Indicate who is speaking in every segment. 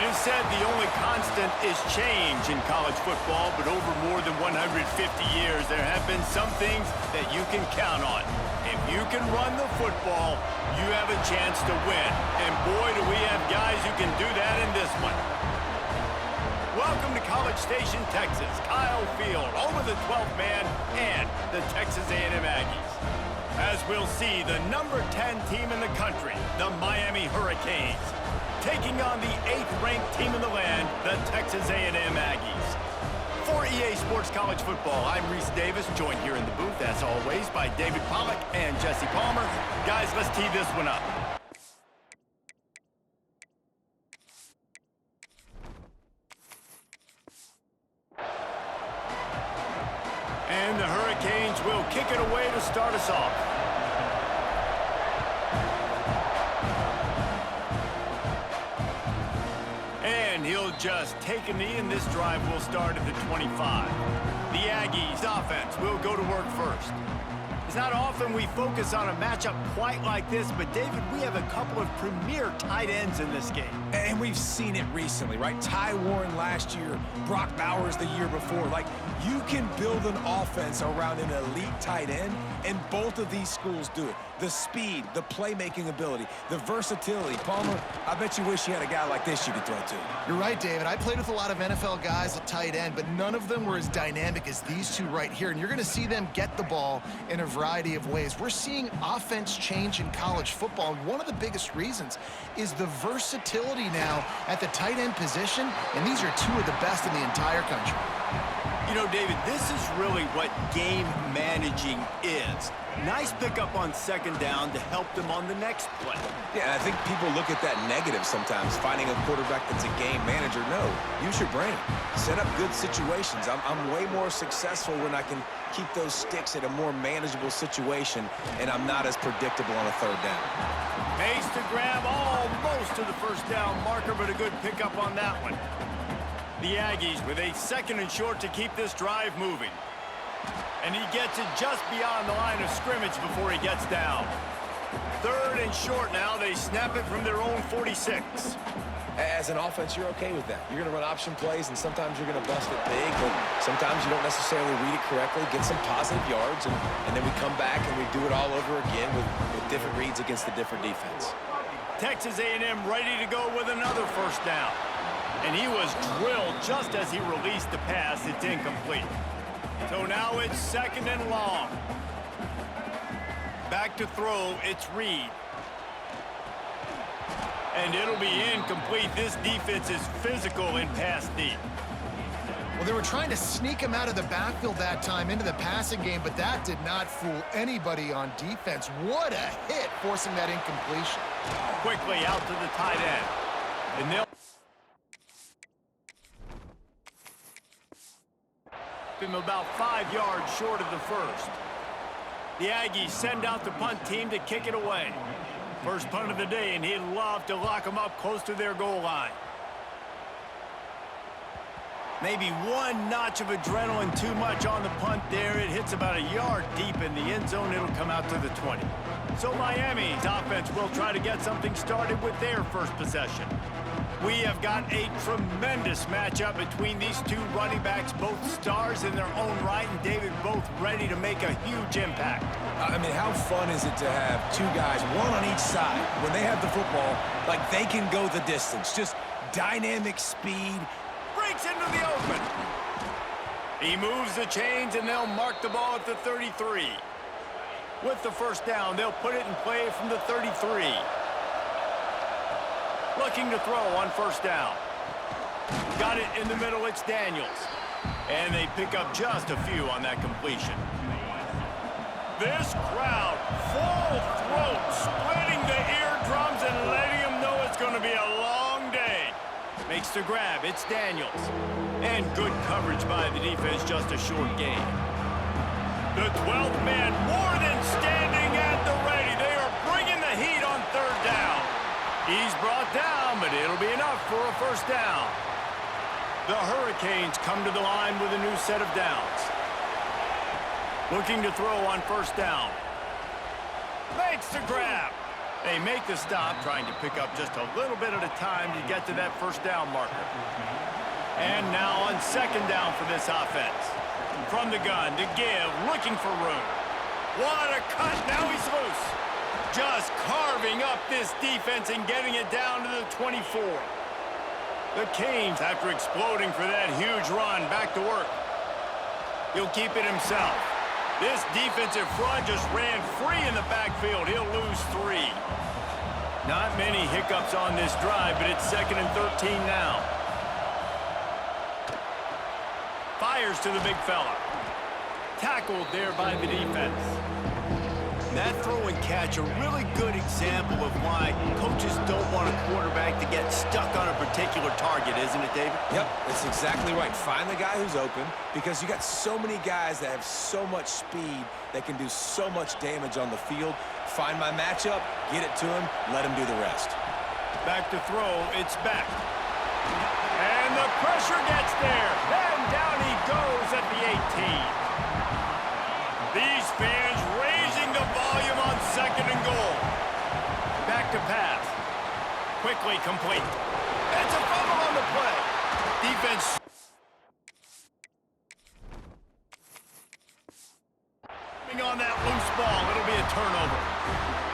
Speaker 1: is said the only constant is change in college football, but over more than 150 years, there have been some things that you can count on. If you can run the football, you have a chance to win. And boy, do we have guys who can do that in this one. Welcome to College Station, Texas. Kyle Field, home of the 12th man and the Texas A&M Aggies. As we'll see, the number 10 team in the country, the Miami Hurricanes, taking on the 8th-ranked team in the land, the Texas A&M Aggies. For EA Sports College Football, I'm Reese Davis, joined here in the booth, as always, by David Pollack and Jesse Palmer. Guys, let's tee this one up. And the Hurricanes will kick it away to start us off. And he'll just take a knee, and this drive will start at the 25. The Aggies offense will go to work first. It's not often we focus on a matchup quite like this, but David, we have a couple of premier tight ends in this game.
Speaker 2: And we've seen it recently, right? Ty Warren last year, Brock Bowers the year before. Like, you can build an offense around an elite tight end, and both of these schools do it. The speed, the playmaking ability, the versatility. Palmer, I bet you wish you had a guy like this you could throw to.
Speaker 3: You're right, David. I played with a lot of NFL guys at tight end, but none of them were as dynamic as these two right here. And you're going to see them get the ball in a variety of ways. We're seeing offense change in college football, and one of the biggest reasons is the versatility now at the tight end position, and these are two of the best in the entire country.
Speaker 1: You know, David, this is really what game managing is. Nice pickup on second down to help them on the next play.
Speaker 2: Yeah, I think people look at that negative sometimes, finding a quarterback that's a game manager. No, use your brain. Set up good situations. I'm way more successful when I can keep those sticks at a more manageable situation, and I'm not as predictable on a third down.
Speaker 1: Makes the grab almost to the first down marker, but a good pickup on that one. The Aggies with a second and short to keep this drive moving. And he gets it just beyond the line of scrimmage before he gets down. Third and short now. They snap it from their own 46.
Speaker 2: As an offense, you're okay with that. You're going to run option plays, and sometimes you're going to bust it big, but sometimes you don't necessarily read it correctly, get some positive yards, and then we come back and we do it all over again with different reads against the different defense.
Speaker 1: Texas A&M ready to go with another first down. And he was drilled just as he released the pass. It's incomplete. So now it's second and long. Back to throw, it's Reed. And it'll be incomplete. This defense is physical in pass deep.
Speaker 3: Well, they were trying to sneak him out of the backfield that time into the passing game, but that did not fool anybody on defense. What a hit, forcing that incompletion.
Speaker 1: Quickly out to the tight end. And they'll him about 5 yards short of the first. The Aggies send out the punt team to kick it away. First punt of the day, and he'd love to lock them up close to their goal line. Maybe one notch of adrenaline too much on the punt there. It hits about a yard deep in the end zone. It'll come out to the 20. So Miami's offense will try to get something started with their first possession. We have got a tremendous matchup between these two running backs, both stars in their own right, and David, both ready to make a huge impact.
Speaker 2: I mean, how fun is it to have two guys, one on each side, when they have the football, like they can go the distance, just dynamic speed.
Speaker 1: Breaks into the open. He moves the chains, and they'll mark the ball at the 33. With the first down, they'll put it in play from the 33. Looking to throw on first down. Got it in the middle, it's Daniels. And they pick up just a few on that completion. This crowd, full throat, splitting the eardrums and letting them know it's going to be a long day. Makes the grab, it's Daniels. And good coverage by the defense, just a short gain. The 12th man more than standing at the ready. They are bringing the heat on third down. He's brought down, but it'll be enough for a first down. The Hurricanes come to the line with a new set of downs. Looking to throw on first down. Makes the grab. They make the stop, trying to pick up just a little bit at a time to get to that first down marker. And now on second down for this offense. From the gun to give, looking for room. What a cut, now he's loose. Just carving up this defense and getting it down to the 24. The Canes, after exploding for that huge run, back to work. He'll keep it himself. This defensive front just ran free in the backfield. He'll lose 3. Not many hiccups on this drive, but it's 2nd and 13 now. Fires to the big fella. Tackled there by the defense. That throw and catch, a really good example of why coaches don't want a quarterback to get stuck on a particular target, isn't it, David?
Speaker 2: Yep, that's exactly right. Find the guy who's open, because you got so many guys that have so much speed that can do so much damage on the field. Find my matchup, get it to him, let him do the rest.
Speaker 1: Back to throw, it's back. And the pressure gets there. And down he goes at the 18. These fans raising the volume on 2nd and goal. Back to pass. Quickly complete. It's a fumble on the play. Defense on that loose ball. It'll be a turnover.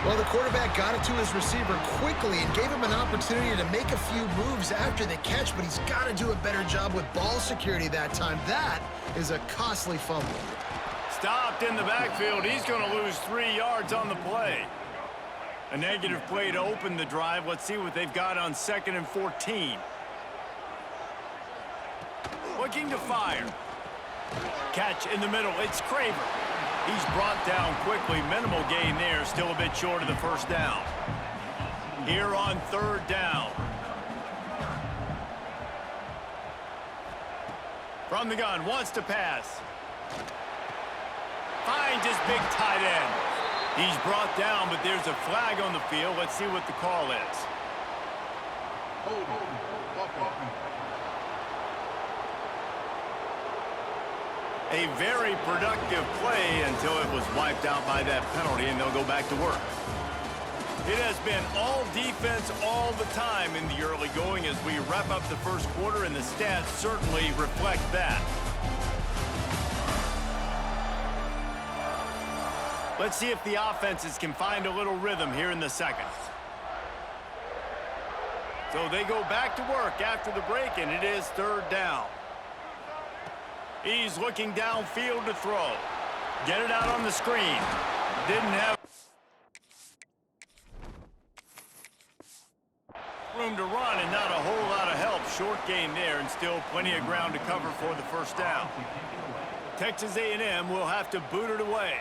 Speaker 3: Well, the quarterback got it to his receiver quickly and gave him an opportunity to make a few moves after the catch, but he's got to do a better job with ball security that time. That is a costly fumble.
Speaker 1: Stopped in the backfield. He's going to lose 3 yards on the play. A negative play to open the drive. Let's see what they've got on 2nd and 14. Looking to fire. Catch in the middle. It's Craver. He's brought down quickly. Minimal gain there. Still a bit short of the first down. Here on 3rd down. From the gun. Wants to pass. Finds his big tight end. He's brought down, but there's a flag on the field. Let's see what the call is. A very productive play until it was wiped out by that penalty, and they'll go back to work. It has been all defense all the time in the early going as we wrap up the first quarter, and the stats certainly reflect that. Let's see if the offenses can find a little rhythm here in the second. So they go back to work after the break, and it is 3rd down. He's looking downfield to throw. Get it out on the screen. Didn't have room to run and not a whole lot of help. Short gain there and still plenty of ground to cover for the first down. Texas A&M will have to boot it away.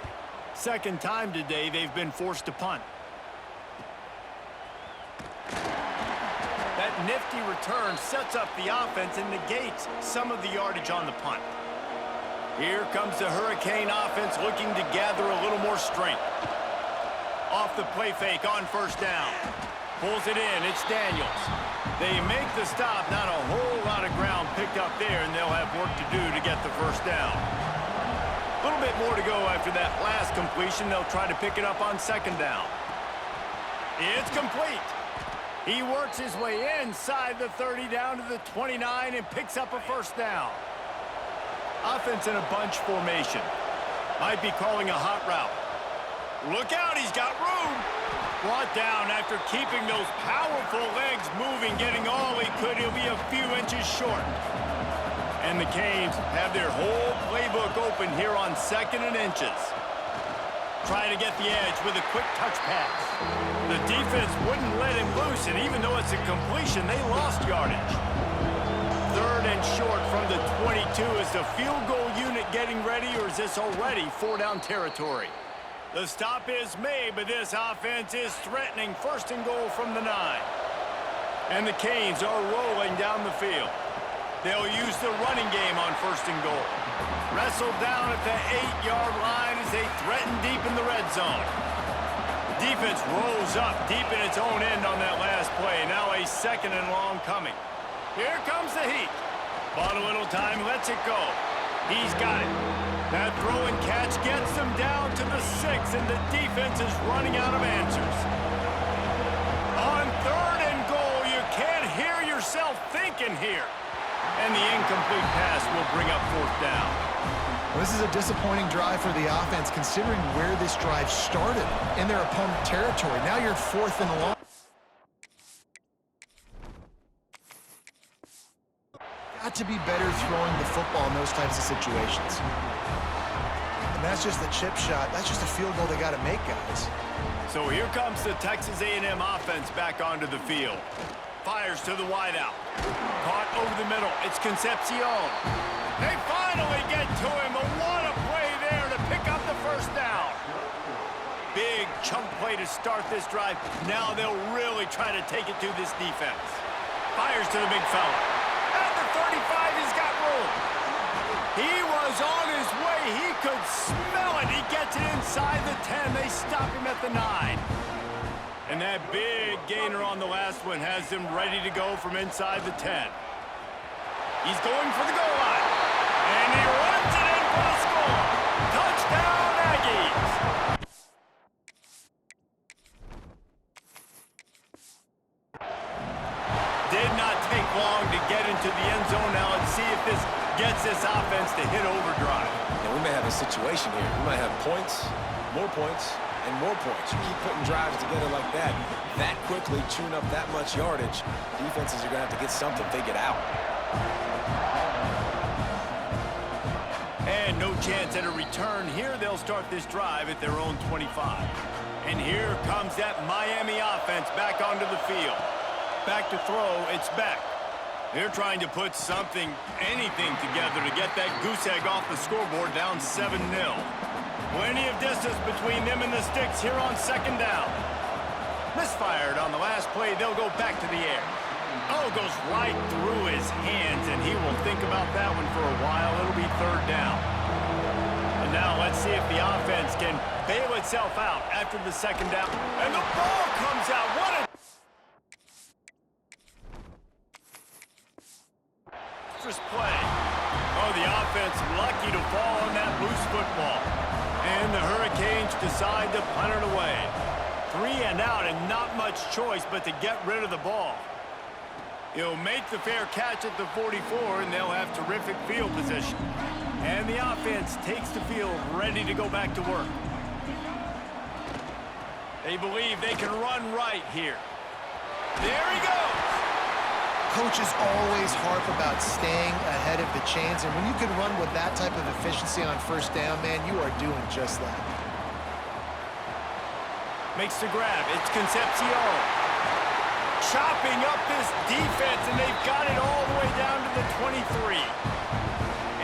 Speaker 1: Second time today they've been forced to punt. That nifty return sets up the offense and negates some of the yardage on the punt. Here comes the Hurricane offense looking to gather a little more strength. Off the play fake on first down. Pulls it in. It's Daniels. They make the stop. Not a whole lot of ground picked up there, and they'll have work to do to get the first down. A little bit more to go after that last completion. They'll try to pick it up on 2nd down. It's complete. He works his way inside the 30 down to the 29 and picks up a first down. Offense in a bunch formation. Might be calling a hot route. Look out, he's got room. Brought down after keeping those powerful legs moving, getting all he could. He'll be a few inches short. And the Canes have their whole playbook open here on 2nd and inches. Trying to get the edge with a quick touch pass. The defense wouldn't let him loose, and even though it's a completion, they lost yardage. 3rd and short from the 22. Is the field goal unit getting ready, or is this already 4-down territory? The stop is made, but this offense is threatening 1st and goal from the 9. And the Canes are rolling down the field. They'll use the running game on 1st and goal. Wrestled down at the 8-yard line as they threaten deep in the red zone. Defense rolls up deep in its own end on that last play. Now a 2nd and long coming. Here comes the heat. Bought a little time, lets it go. He's got it. That throw and catch gets them down to the 6, and the defense is running out of answers. clicking here. And the incomplete pass will bring up fourth down.
Speaker 3: Well, this is a disappointing drive for the offense, considering where this drive started in their opponent territory. Now you're fourth and long. Got to be better throwing the football in those types of situations. And that's just a chip shot. That's just a field goal they got to make, guys.
Speaker 1: So here comes the Texas A&M offense back onto the field. Fires to the wideout. Caught over the middle. It's Concepcion. They finally get to him. But what a play there to pick up the first down. Big chunk play to start this drive. Now they'll really try to take it to this defense. Fires to the big fella. At the 35, he's got room. He was on his way. He could smell it. He gets it inside the 10. They stop him at the 9. And that big gainer on the last one has him ready to go from inside the 10. He's going for the goal line. And he runs it in for the score. Touchdown, Aggies. Did not take long to get into the end zone. Now let's see if this gets this offense to hit overdrive.
Speaker 2: Yeah, we may have a situation here. We might have points, more points, and more points. You keep putting drives together like that quickly, chewing up that much yardage, defenses are going to have to get something figured out.
Speaker 1: And no chance at a return here. They'll start this drive at their own 25. And here comes that Miami offense back onto the field. Back to throw, it's Beck. They're trying to put something, anything together to get that goose egg off the scoreboard down 7-0. Plenty of distance between them and the sticks here on second down. Misfired on the last play. They'll go back to the air. Oh, goes right through his hands, and he will think about that one for a while. It'll be third down. And now let's see if the offense can bail itself out after the second down. And the ball comes out. What a play. Oh, the offense lucky to fall on that loose football. And the Hurricanes decide to punt it away. 3 and out and not much choice but to get rid of the ball. He'll make the fair catch at the 44, and they'll have terrific field position. And the offense takes the field ready to go back to work. They believe they can run right here. There he goes.
Speaker 3: Coaches always harp about staying ahead of the chains, and when you can run with that type of efficiency on first down, man, you are doing just that.
Speaker 1: Makes the grab. It's Concepcion. Chopping up this defense, and they've got it all the way down to the 23.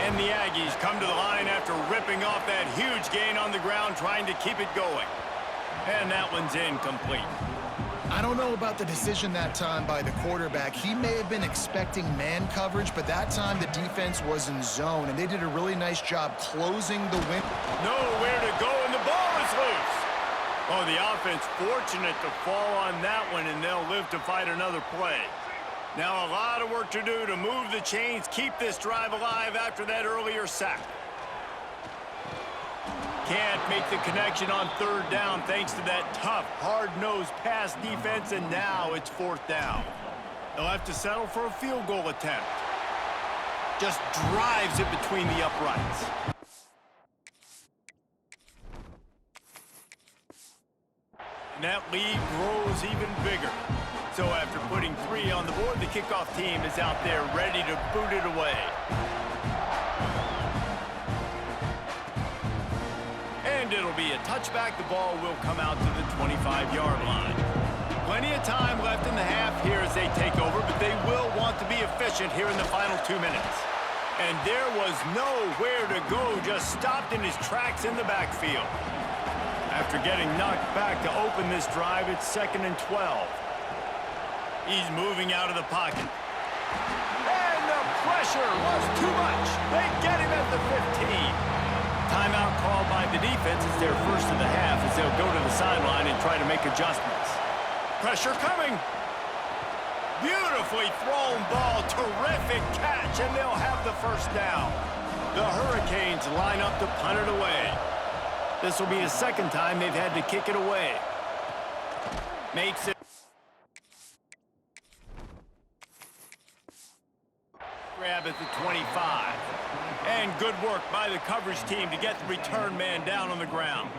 Speaker 1: And the Aggies come to the line after ripping off that huge gain on the ground, trying to keep it going. And that one's incomplete.
Speaker 3: I don't know about the decision that time by the quarterback. He may have been expecting man coverage, but that time the defense was in zone, and they did a really nice job closing the win.
Speaker 1: Nowhere to go, and the ball is loose. Oh, the offense fortunate to fall on that one, and they'll live to fight another play. Now a lot of work to do to move the chains, keep this drive alive after that earlier sack. Can't make the connection on third down thanks to that tough, hard-nosed pass defense, and now it's fourth down. They'll have to settle for a field goal attempt. Just drives it between the uprights. And that lead grows even bigger. So after putting 3 on the board, the kickoff team is out there ready to boot it away. And it'll be a touchback. The ball will come out to the 25-yard line. Plenty of time left in the half here as they take over, but they will want to be efficient here in the final 2 minutes. And there was nowhere to go, just stopped in his tracks in the backfield. After getting knocked back to open this drive, it's 2nd and 12. He's moving out of the pocket. And the pressure was too much. They get him at the 15. Timeout called by the defense. It's their first of the half as they'll go to the sideline and try to make adjustments. Pressure coming. Beautifully thrown ball. Terrific catch, and they'll have the first down. The Hurricanes line up to punt it away. This will be the second time they've had to kick it away. Makes it. Grab at the 25. And good work by the coverage team to get the return man down on the ground.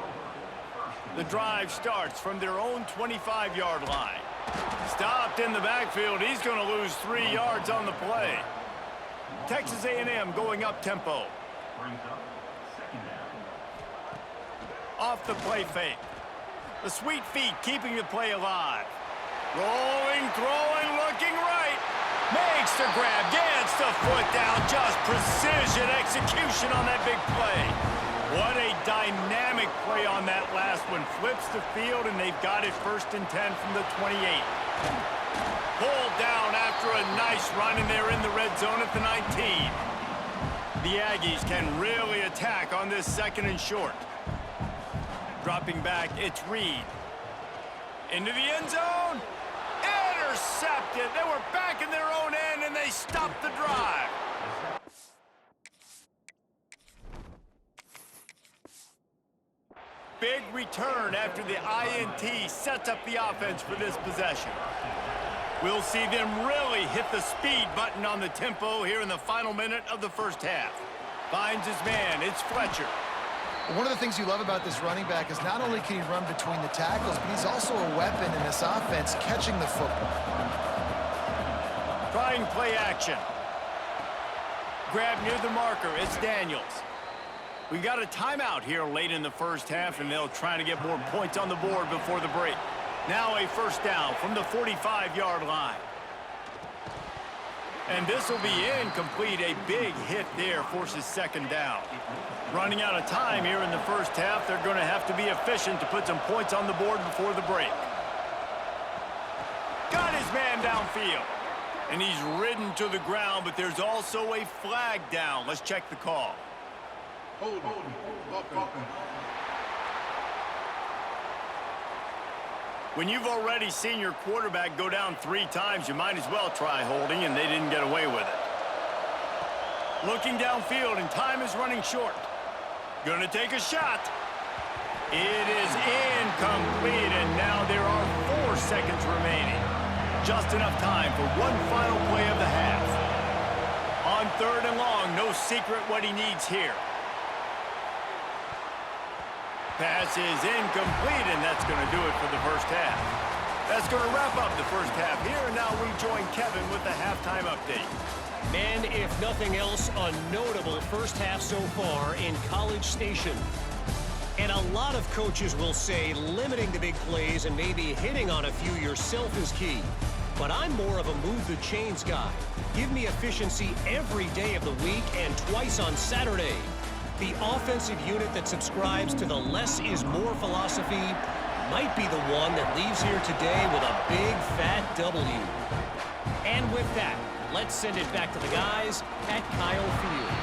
Speaker 1: The drive starts from their own 25-yard line. Stopped in the backfield. He's going to lose 3 yards on the play. Texas A&M going up tempo. Off the play fake. The sweet feet keeping the play alive. Rolling, throwing, looking right. Makes the grab, gets the foot down. Just precision execution on that big play. What a dynamic play on that last one. Flips the field, and they've got it 1st and 10 from the 28. Pulled down after a nice run, and they're in the red zone at the 19. The Aggies can really attack on this 2nd and short. Dropping back, it's Reed. Into the end zone. Intercepted. They were back in their own end, and they stopped the drive. Big return after the INT sets up the offense for this possession. We'll see them really hit the speed button on the tempo here in the final minute of the 1st half. Finds his man. It's Fletcher.
Speaker 3: One of the things you love about this running back is not only can he run between the tackles, but he's also a weapon in this offense catching the football.
Speaker 1: Trying play action. Grab near the marker. It's Daniels. We got a timeout here late in the 1st half, and they'll try to get more points on the board before the break. Now a 1st down from the 45-yard line. And this will be incomplete. A big hit there forces 2nd down. Running out of time here in the 1st half. They're going to have to be efficient to put some points on the board before the break. Got his man downfield. And he's ridden to the ground, but there's also a flag down. Let's check the call.
Speaker 4: Hold.
Speaker 1: When you've already seen your quarterback go down 3 times, you might as well try holding, and they didn't get away with it. Looking downfield, and time is running short. Gonna take a shot. It is incomplete, and now there are 4 seconds remaining. Just enough time for one final play of the half. On 3rd and long, no secret what he needs here. Pass is incomplete, and that's going to do it for the 1st half. That's going to wrap up the 1st half here, and now we join Kevin with the halftime update.
Speaker 5: Man, if nothing else, a notable 1st half so far in College Station. And a lot of coaches will say limiting the big plays and maybe hitting on a few yourself is key. But I'm more of a move the chains guy. Give me efficiency every day of the week and twice on Saturday. The offensive unit that subscribes to the less is more philosophy might be the one that leaves here today with a big fat W. And with that, let's send it back to the guys at Kyle Field.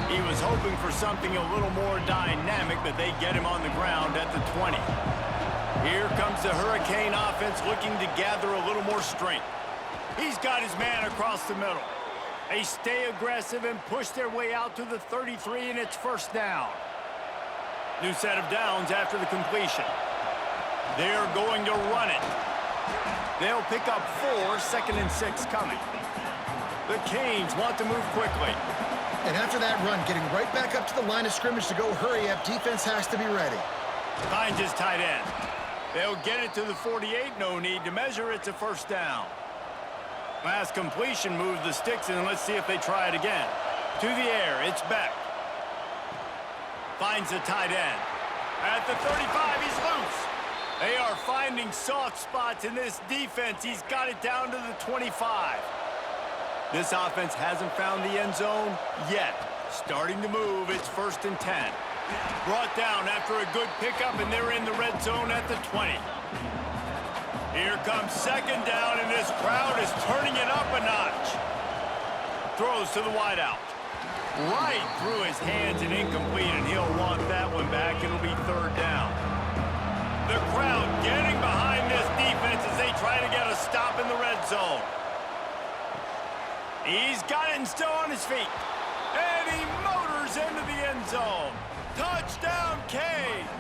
Speaker 1: He was hoping for something a little more dynamic, but they get him on the ground at the 20. Here comes the Hurricane offense looking to gather a little more strength. He's got his man across the middle. They stay aggressive and push their way out to the 33, and it's 1st down. New set of downs after the completion. They're going to run it. They'll pick up 4, 2nd and 6 coming. The Canes want to move quickly.
Speaker 3: And after that run, getting right back up to the line of scrimmage to go hurry up, defense has to be ready.
Speaker 1: Finds his tight end. They'll get it to the 48. No need to measure. It's a 1st down. Last completion moves the sticks, and let's see if they try it again. To the air, it's Beck. Finds the tight end. At the 35, he's loose. They are finding soft spots in this defense. He's got it down to the 25. This offense hasn't found the end zone yet. Starting to move, it's 1st and 10. Brought down after a good pickup, and they're in the red zone at the 20. Here comes 2nd down, and this crowd is turning it up a notch. Throws to the wideout. Right through his hands and incomplete, and he'll want that one back. It'll be 3rd down. The crowd getting behind this defense as they try to get a stop in the red zone. He's got it and still on his feet. And he motors into the end zone. Touchdown, Canes!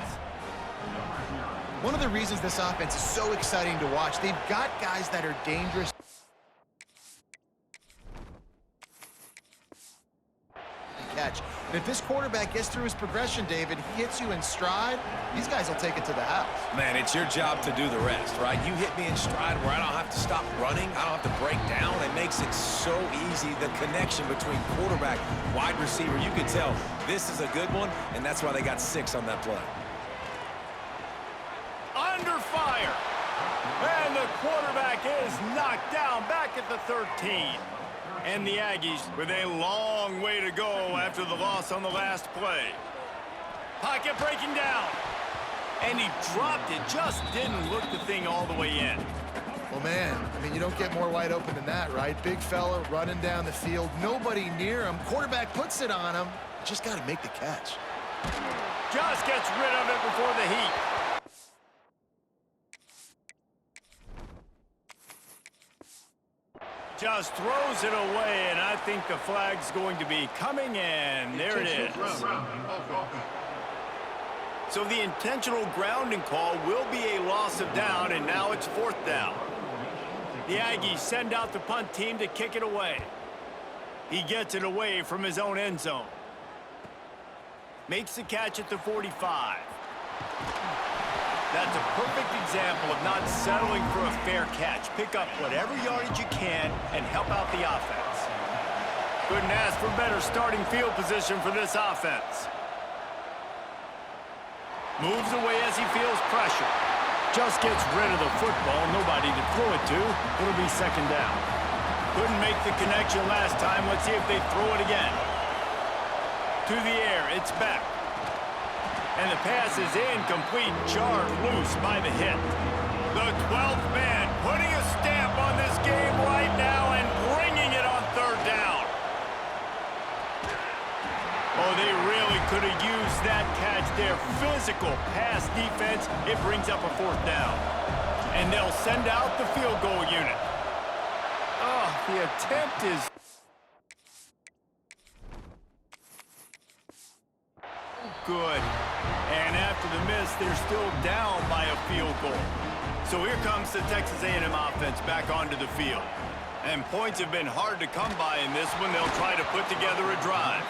Speaker 3: One of the reasons this offense is so exciting to watch, they've got guys that are dangerous. catch. And if this quarterback gets through his progression, David, he hits you in stride, these guys will take it to the house.
Speaker 2: Man, it's your job to do the rest, right? You hit me in stride where I don't have to stop running. I don't have to break down. It makes it so easy. The connection between quarterback, wide receiver, you can tell this is a good one, and that's why they got 6 on that play.
Speaker 1: Under fire. And the quarterback is knocked down back at the 13. And the Aggies with a long way to go after the loss on the last play. Pocket breaking down. And he dropped it. Just didn't look the thing all the way in.
Speaker 3: Well, man, I mean, you don't get more wide open than that, right? Big fella running down the field. Nobody near him. Quarterback puts it on him. Just got to make the catch.
Speaker 1: Just gets rid of it before the heat. Just throws it away, and I think the flag's going to be coming in. There it is. So the intentional grounding call will be a loss of down, and now it's 4th down. The Aggies send out the punt team to kick it away. He gets it away from his own end zone. Makes the catch at the 45. That's a perfect example of not settling for a fair catch. Pick up whatever yardage you can and help out the offense. Couldn't ask for better starting field position for this offense. Moves away as he feels pressure. Just gets rid of the football. Nobody to throw it to. It'll be 2nd down. Couldn't make the connection last time. Let's see if they throw it again. To the air. It's back. And the pass is incomplete, jarred loose by the hit. The 12th man putting a stamp on this game right now and bringing it on 3rd down. Oh, they really could have used that catch there. Physical pass defense. It brings up a 4th down. And they'll send out the field goal unit. Oh, the attempt is good. And after the miss, they're still down by a field goal. So here comes the Texas A&M offense back onto the field. And points have been hard to come by in this one. They'll try to put together a drive.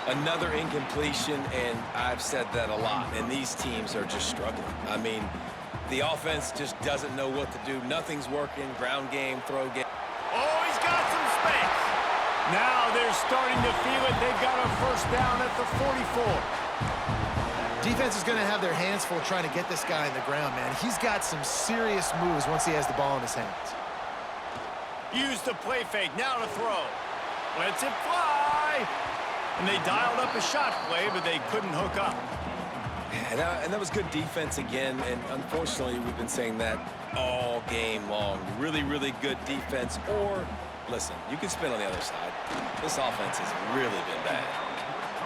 Speaker 2: Another incompletion, and I've said that a lot, and these teams are just struggling. I mean, the offense just doesn't know what to do. Nothing's working. Ground game, throw game.
Speaker 1: Oh, he's got some space. Now they're starting to feel it. They've got a 1st down at the 44.
Speaker 3: Defense is going to have their hands full trying to get this guy in the ground, man. He's got some serious moves once he has the ball in his hands.
Speaker 1: Use the play fake. Now to throw. Lets it fly. And they dialed up a shot play, but they couldn't hook up.
Speaker 2: And that was good defense again, and unfortunately, we've been saying that all game long. Really, really good defense. Or, listen, you can spin on the other side. This offense has really been bad.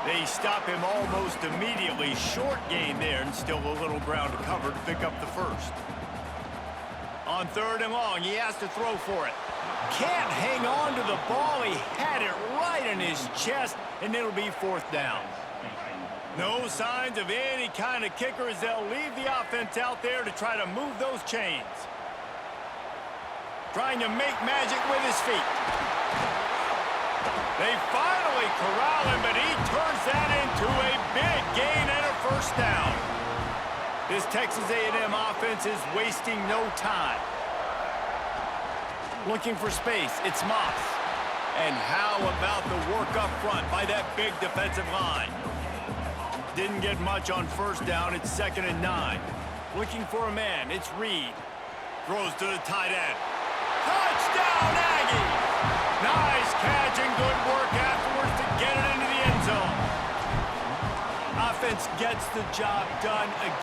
Speaker 1: They stop him almost immediately. Short gain there, and still a little ground to cover to pick up the 1st. On 3rd and long, he has to throw for it. Can't hang on to the ball. He had it right in his chest, and it'll be 4th down. No signs of any kind of kicker as they'll leave the offense out there to try to move those chains. Trying to make magic with his feet. They finally corral him, but he turns that into a big gain and a 1st down. This Texas A&M offense is wasting no time. Looking for space, it's Moss. And how about the work up front by that big defensive line? Didn't get much on 1st down, it's 2nd and 9. Looking for a man, it's Reed. Throws to the tight end. Touchdown, Aggies! Nice catch and good work afterwards to get it into the end zone. Offense gets the job done again.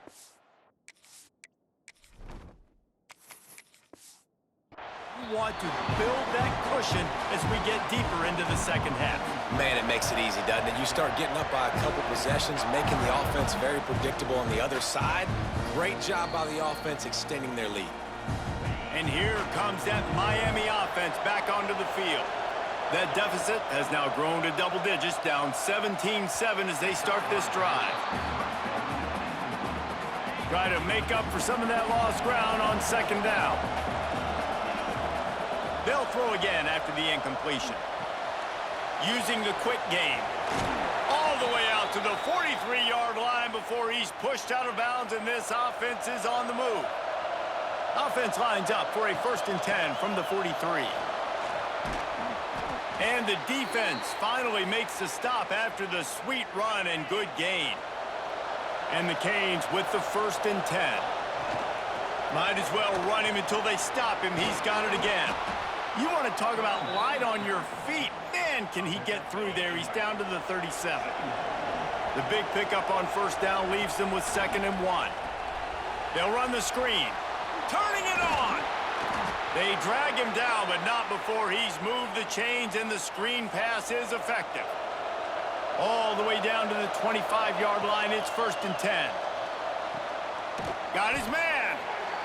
Speaker 1: Want to build that cushion as we get deeper into the 2nd half.
Speaker 2: Man, it makes it easy, doesn't it? You start getting up by a couple possessions, making the offense very predictable on the other side. Great job by the offense extending their lead.
Speaker 1: And here comes that Miami offense back onto the field. That deficit has now grown to double digits, down 17-7 as they start this drive. Try to make up for some of that lost ground on 2nd down. They'll throw again after the incompletion. using the quick game. All the way out to the 43-yard line before he's pushed out of bounds, and this offense is on the move. Offense lines up for a 1st and 10 from the 43. And the defense finally makes the stop after the sweet run and good gain. And the Canes with the 1st and 10. Might as well run him until they stop him. He's got it again. You want to talk about light on your feet. Man, can he get through there. He's down to the 37. The big pickup on 1st down leaves them with 2nd and 1. They'll run the screen. Turning it on. They drag him down, but not before he's moved the chains, and the screen pass is effective. All the way down to the 25-yard line. It's 1st and 10. Got his man.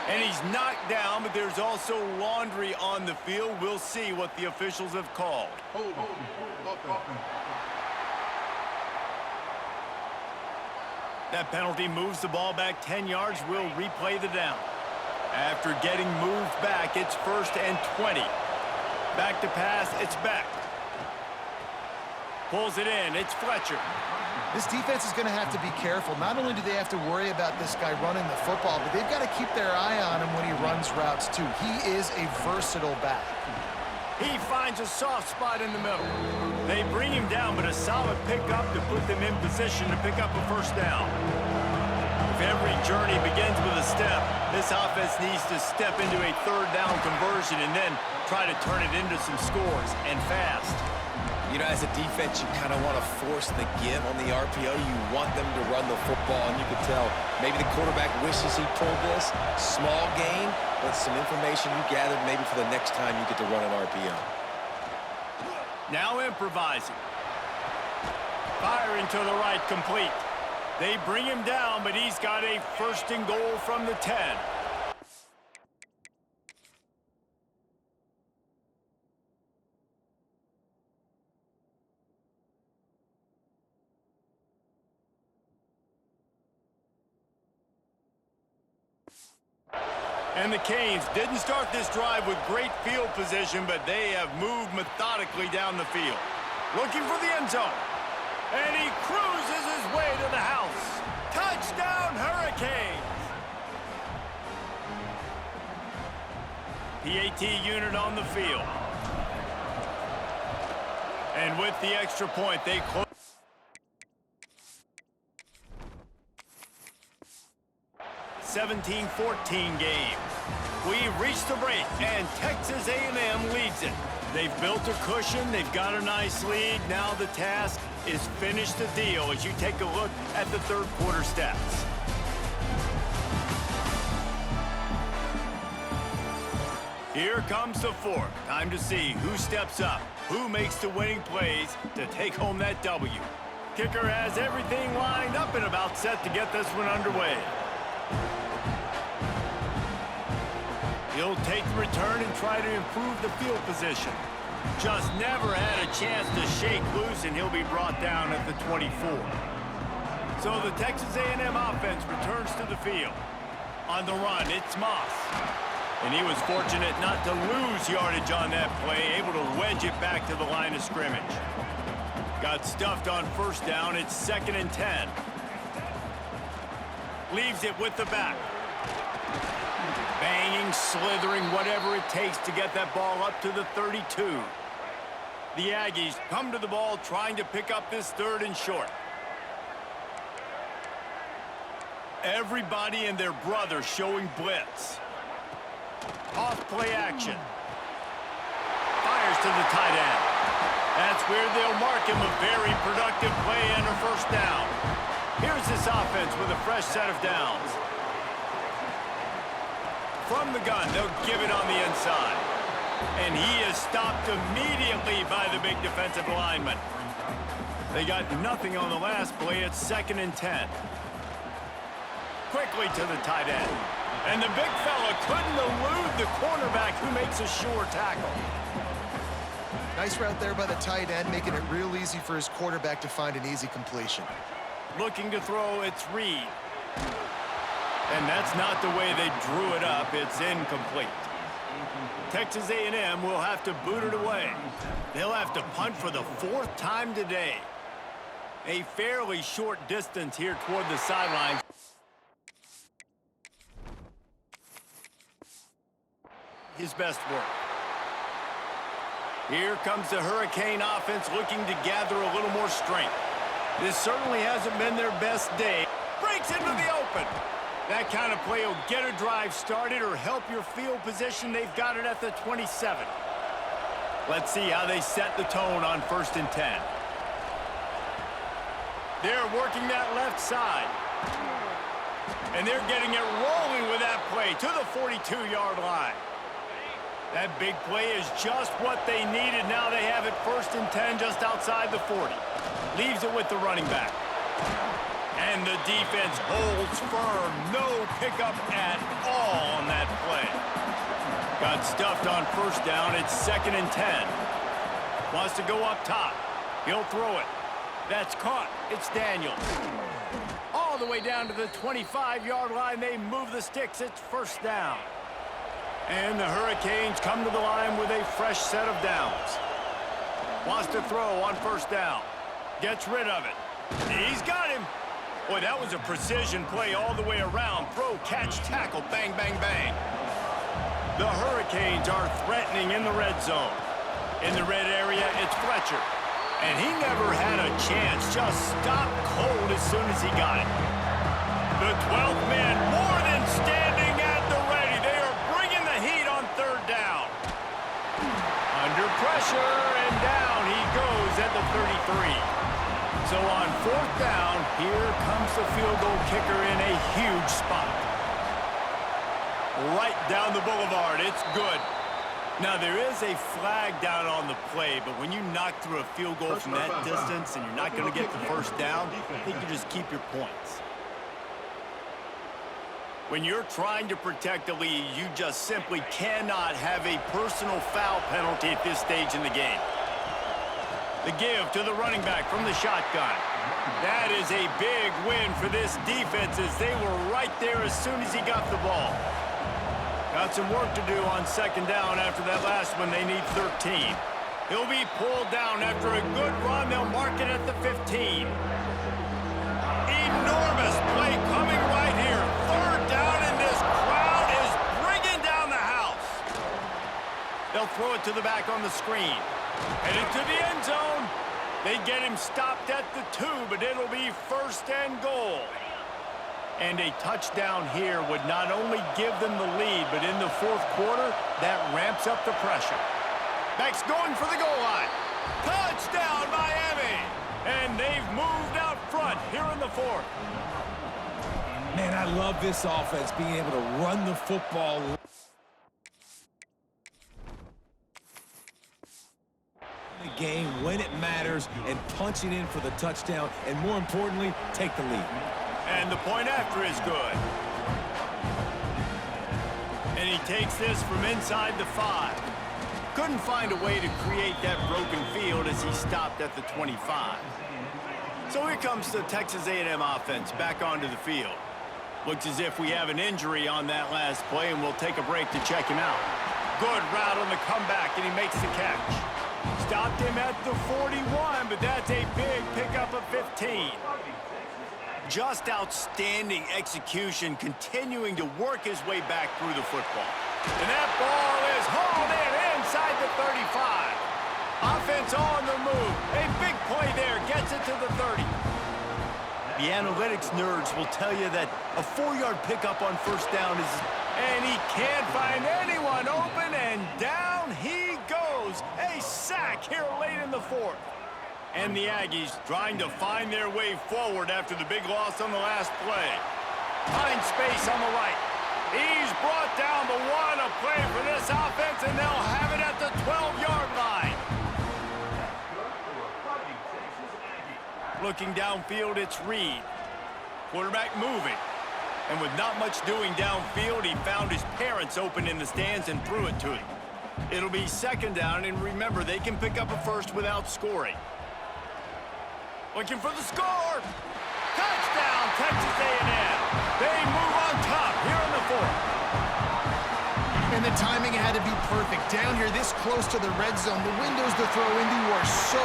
Speaker 1: And he's knocked down, but there's also laundry on the field. We'll see what the officials have called. That penalty moves the ball back 10 yards. We'll replay the down. After getting moved back, it's 1st and 20. Back to pass, it's Beck. Pulls it in, it's Fletcher.
Speaker 3: This defense is going to have to be careful. Not only do they have to worry about this guy running the football, but they've got to keep their eye on him when he runs routes, too. He is a versatile back.
Speaker 1: He finds a soft spot in the middle. They bring him down, but a solid pickup to put them in position to pick up a 1st down. If every journey begins with a step, this offense needs to step into a 3rd down conversion and then try to turn it into some scores, and fast.
Speaker 2: You know, as a defense, you kind of want to force the give on the RPO. You want them to run the football, and you can tell maybe the quarterback wishes he pulled this. Small gain, but some information you gathered maybe for the next time you get to run an RPO.
Speaker 1: Now improvising. Firing to the right, complete. They bring him down, but he's got a 1st and goal from the 10. And the Canes didn't start this drive with great field position, but they have moved methodically down the field. Looking for the end zone. And he cruises his way to the house. Touchdown, Hurricanes! PAT unit on the field. And with the extra point, they close. 17-14 game. We've reached the break, and Texas A&M leads it. They've built a cushion. They've got a nice lead. Now the task is finish the deal as you take a look at the 3rd quarter stats. Here comes the 4th. Time to see who steps up, who makes the winning plays to take home that W. Kicker has everything lined up and about set to get this one underway. He'll take the return and try to improve the field position. Just never had a chance to shake loose, and he'll be brought down at the 24. So the Texas A&M offense returns to the field. On the run, it's Moss. And he was fortunate not to lose yardage on that play, able to wedge it back to the line of scrimmage. Got stuffed on 1st down. It's 2nd and 10. Leaves it with the back. Banging, slithering, whatever it takes to get that ball up to the 32. The Aggies come to the ball trying to pick up this 3rd and short. Everybody and their brother showing blitz. Off play action. Fires to the tight end. That's where they'll mark him a very productive play and a 1st down. Here's this offense with a fresh set of downs. From the gun, they'll give it on the inside. And he is stopped immediately by the big defensive lineman. They got nothing on the last play. It's 2nd and 10. Quickly to the tight end. And the big fella couldn't elude the cornerback who makes a sure tackle.
Speaker 3: Nice route there by the tight end, making it real easy for his quarterback to find an easy completion.
Speaker 1: Looking to throw, it's Reed. And that's not the way they drew it up. It's incomplete. Texas A&M will have to boot it away. They'll have to punt for the 4th time today. A fairly short distance here toward the sidelines. His best work. Here comes the Hurricane offense looking to gather a little more strength. This certainly hasn't been their best day. Breaks into the open. That kind of play will get a drive started or help your field position. They've got it at the 27. Let's see how they set the tone on 1st and 10. They're working that left side. And they're getting it rolling with that play to the 42-yard line. That big play is just what they needed. Now they have it 1st and 10 just outside the 40. Leaves it with the running back. And the defense holds firm. No pickup at all on that play. Got stuffed on 1st down. It's 2nd and 10. Wants to go up top. He'll throw it. That's caught. It's Daniels. All the way down to the 25-yard line. They move the sticks. It's 1st down. And the Hurricanes come to the line with a fresh set of downs. Wants to throw on 1st down. Gets rid of it. He's got him. Boy, that was a precision play all the way around. Throw, catch, tackle, bang, bang, bang. The Hurricanes are threatening in the red zone. In the red area, it's Fletcher. And he never had a chance. Just stopped cold as soon as he got it. The 12th man more than standing at the ready. They are bringing the heat on 3rd down. Under pressure, and down he goes at the 33. So on 4th down, here comes the field goal kicker in a huge spot. Right down the boulevard. It's good. Now, there is a flag down on the play, but when you knock through a field goal from that distance and you're not going to get the 1st down, I think you just keep your points. When you're trying to protect the lead, you just simply cannot have a personal foul penalty at this stage in the game. The give to the running back from the shotgun. That is a big win for this defense as they were right there as soon as he got the ball. Got some work to do on 2nd down after that last one. They need 13. He'll be pulled down after a good run. They'll mark it at the 15. Enormous play coming right here. 3rd down, and this crowd is bringing down the house. They'll throw it to the back on the screen. Headed to the end zone. They get him stopped at the 2, but it'll be 1st and goal. And a touchdown here would not only give them the lead, but in the 4th quarter, that ramps up the pressure. Back's going for the goal line. Touchdown, Miami! And they've moved out front here in the 4th.
Speaker 2: Man, I love this offense being able to run the football. The game when it matters and punching in for the touchdown, and more importantly, take the lead.
Speaker 1: And the point after is good. And he takes this from inside the 5. Couldn't find a way to create that broken field as he stopped at the 25. So here comes the Texas A&M offense back onto the field. Looks as if we have an injury on that last play, and we'll take a break to check him out. Good route on the comeback, and he makes the catch. Stopped him at the 41, but that's a big pickup of 15. Just outstanding execution, continuing to work his way back through the football. And that ball is hauled in inside the 35. Offense on the move. A big play there, gets it to the 30. The analytics nerds will tell you that a 4-yard pickup on 1st down is... And he can't find anyone open, and down he goes. A sack here late in the 4th. And the Aggies trying to find their way forward after the big loss on the last play. Find space on the right. He's brought down, but what a play for this offense, and they'll have it at the 12-yard line. Looking downfield, it's Reed. Quarterback moving. And with not much doing downfield, he found his parents open in the stands and threw it to him. It'll be 2nd down, and remember, they can pick up a 1st without scoring. Looking for the score. Touchdown, Texas A&M. They move on top here in the 4th.
Speaker 3: And And the timing had to be perfect. Down here, this close to the red zone, the windows to throw into are so...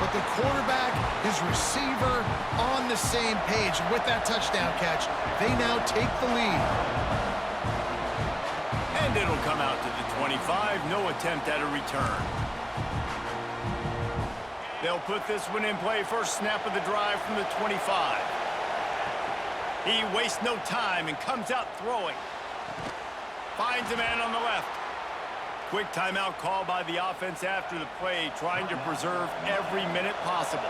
Speaker 3: But the quarterback, his receiver, on the same page. And with that touchdown catch, they now take the lead.
Speaker 1: And it'll come out to the 25. No attempt at a return. They'll put this one in play. First snap of the drive from the 25. He wastes no time and comes out throwing. Finds a man on the left. Quick timeout call by the offense after the play, trying to preserve every minute possible.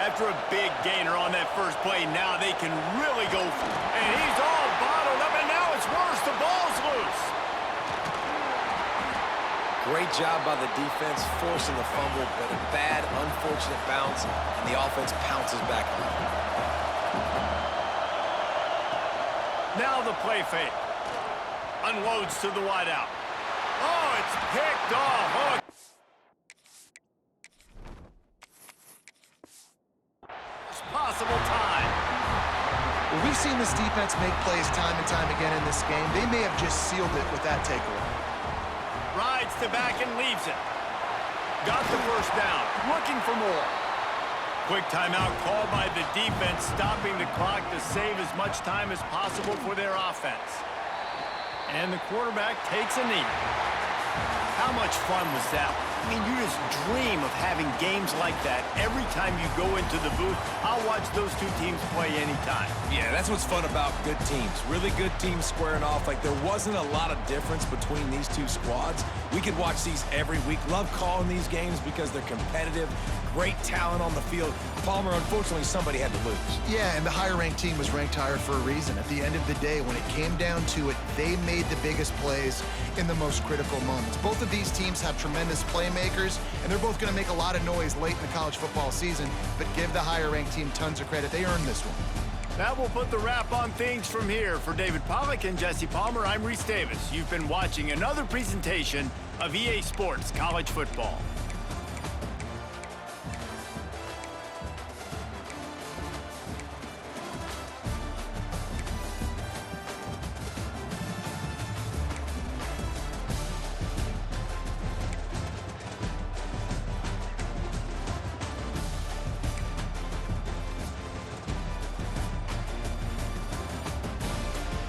Speaker 1: After a big gainer on that first play, now they can really go for it. And he's all bottled up, and now it's worse. The ball's loose.
Speaker 2: Great job by the defense forcing the fumble, but a bad, unfortunate bounce, and the offense pounces back on it.
Speaker 1: Now the play fake. Unloads to the wideout. Oh, it's picked off. Oh. Possible time.
Speaker 3: Well, we've seen this defense make plays time and time again in this game. They may have just sealed it with that takeaway.
Speaker 1: Rides to back and leaves it. Got the first down. Looking for more. Quick timeout called by the defense, stopping the clock to save as much time as possible for their offense. And the quarterback takes a knee. How much fun was that? I mean, you just dream of having games like that every time you go into the booth. I'll watch those two teams play anytime.
Speaker 2: Yeah, that's what's fun about good teams. Really good teams squaring off. Like, there wasn't a lot of difference between these two squads. We could watch these every week. Love calling these games because they're competitive. Great talent on the field. Palmer, unfortunately, somebody had to lose.
Speaker 3: Yeah, and the higher-ranked team was ranked higher for a reason. At the end of the day, when it came down to it, they made the biggest plays in the most critical moments. Both of these teams have tremendous playmakers, and they're both going to make a lot of noise late in the college football season, but give the higher-ranked team tons of credit. They earned this one.
Speaker 1: That will put the wrap on things from here. For David Pollack and Jesse Palmer, I'm Reese Davis. You've been watching another presentation of EA Sports College Football.